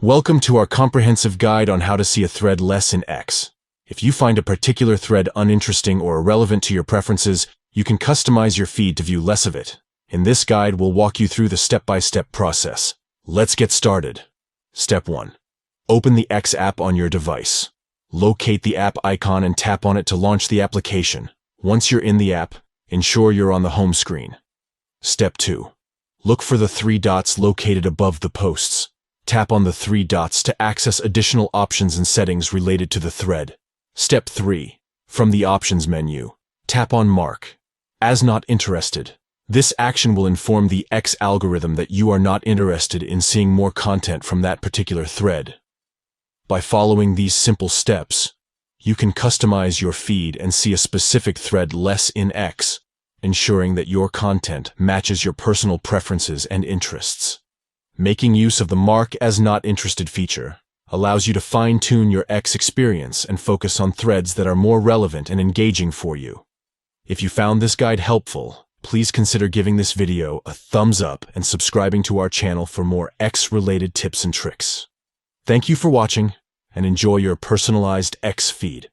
Welcome to our comprehensive guide on how to see a thread less in X. If you find a particular thread uninteresting or irrelevant to your preferences, you can customize your feed to view less of it. In this guide, we'll walk you through the step-by-step process. Let's get started. Step 1. Open the X app on your device. Locate the app icon and tap on it to launch the application. Once you're in the app, ensure you're on the home screen. Step 2. Look for the 3 dots located above the posts. Tap on the 3 dots to access additional options and settings related to the thread. Step 3. From the Options menu, tap on Mark as not interested. This action will inform the X algorithm that you are not interested in seeing more content from that particular thread. By following these simple steps, you can customize your feed and see a specific thread less in X, ensuring that your content matches your personal preferences and interests. Making use of the Mark as Not Interested feature allows you to fine-tune your X experience and focus on threads that are more relevant and engaging for you. If you found this guide helpful, please consider giving this video a thumbs up and subscribing to our channel for more X-related tips and tricks. Thank you for watching, and enjoy your personalized X feed.